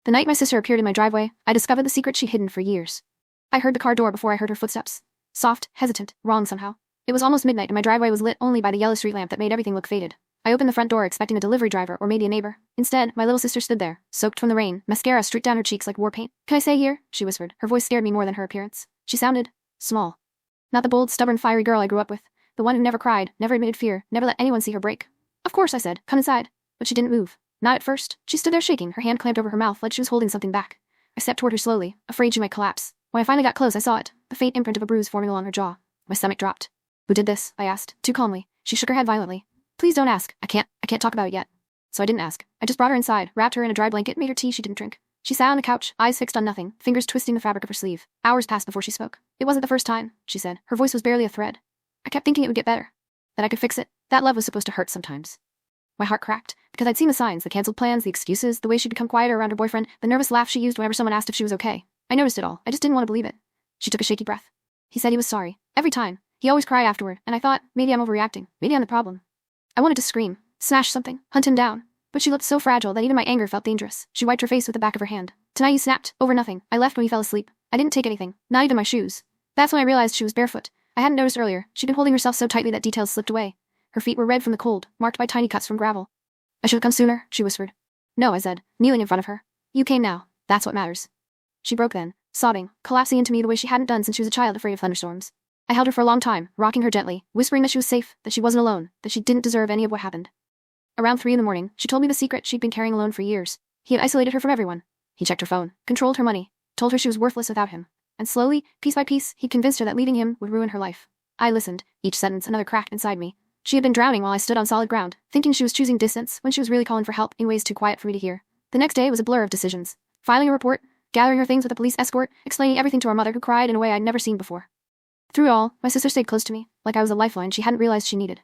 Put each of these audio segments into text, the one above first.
The night my sister appeared in my driveway, I discovered the secret she'd hidden for years. I heard the car door before I heard her footsteps. Soft, hesitant, wrong somehow. It was almost midnight and my driveway was lit only by the yellow street lamp that made everything look faded. I opened the front door expecting a delivery driver or maybe a neighbor. Instead, my little sister stood there, soaked from the rain, mascara streaked down her cheeks like war paint. "Can I stay here?" she whispered. Her voice scared me more than her appearance. She sounded small. Not the bold, stubborn, fiery girl I grew up with. The one who never cried, never admitted fear, never let anyone see her break. "Of course," I said. "Come inside." But she didn't move. Not at first. She stood there shaking, her hand clamped over her mouth like she was holding something back. I stepped toward her slowly, afraid she might collapse. When I finally got close, I saw it, the faint imprint of a bruise forming along her jaw. My stomach dropped. "Who did this?" I asked, too calmly. She shook her head violently. "Please don't ask. I can't talk about it yet." So I didn't ask. I just brought her inside, wrapped her in a dry blanket, made her tea she didn't drink. She sat on the couch, eyes fixed on nothing, fingers twisting the fabric of her sleeve. Hours passed before she spoke. "It wasn't the first time," she said. Her voice was barely a thread. "I kept thinking it would get better. That I could fix it. That love was supposed to hurt sometimes." My heart cracked, because I'd seen the signs, the cancelled plans, the excuses, the way she'd become quieter around her boyfriend, the nervous laugh she used whenever someone asked if she was okay. I noticed it all. I just didn't want to believe it. She took a shaky breath. "He said he was sorry. Every time. He always cried afterward, and I thought, maybe I'm overreacting. Maybe I'm the problem." I wanted to scream, smash something, hunt him down. But she looked so fragile that even my anger felt dangerous. She wiped her face with the back of her hand. "Tonight you snapped, over nothing. I left when you fell asleep. I didn't take anything, not even my shoes." That's when I realized she was barefoot. I hadn't noticed earlier. She'd been holding herself so tightly that details slipped away. Her feet were red from the cold, marked by tiny cuts from gravel. "I should have come sooner," she whispered. "No," I said, kneeling in front of her. "You came now. That's what matters." She broke then, sobbing, collapsing into me the way she hadn't done since she was a child afraid of thunderstorms. I held her for a long time, rocking her gently, whispering that she was safe, that she wasn't alone, that she didn't deserve any of what happened. Around 3 in the morning, she told me the secret she'd been carrying alone for years. He had isolated her from everyone. He checked her phone, controlled her money, told her she was worthless without him. And slowly, piece by piece, he'd convinced her that leaving him would ruin her life. I listened, each sentence another crack inside me. She had been drowning while I stood on solid ground, thinking she was choosing distance when she was really calling for help in ways too quiet for me to hear. The next day was a blur of decisions. Filing a report, gathering her things with a police escort, explaining everything to our mother who cried in a way I'd never seen before. Through it all, my sister stayed close to me, like I was a lifeline she hadn't realized she needed.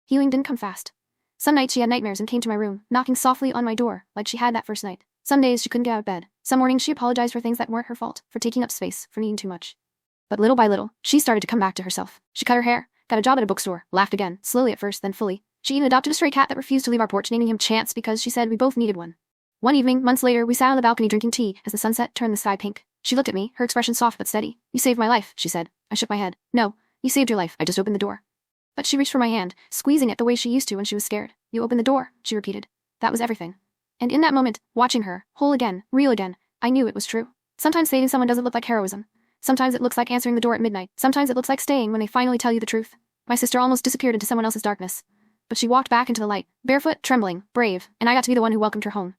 Healing didn't come fast. Some nights she had nightmares and came to my room, knocking softly on my door, like she had that first night. Some days she couldn't get out of bed. Some mornings she apologized for things that weren't her fault, for taking up space, for needing too much. But little by little, she started to come back to herself. She cut her hair, got a job at a bookstore, laughed again, slowly at first, then fully. She even adopted a stray cat that refused to leave our porch, naming him Chance because she said we both needed one. One evening, months later, we sat on the balcony drinking tea as the sunset turned the sky pink. She looked at me, her expression soft but steady. "You saved my life," she said. I shook my head. "No, you saved your life. I just opened the door." But she reached for my hand, squeezing it the way she used to when she was scared. "You opened the door," she repeated. That was everything. And in that moment, watching her, whole again, real again, I knew it was true. Sometimes saving someone doesn't look like heroism. Sometimes it looks like answering the door at midnight. Sometimes it looks like staying when they finally tell you the truth. My sister almost disappeared into someone else's darkness. But she walked back into the light, barefoot, trembling, brave, and I got to be the one who welcomed her home.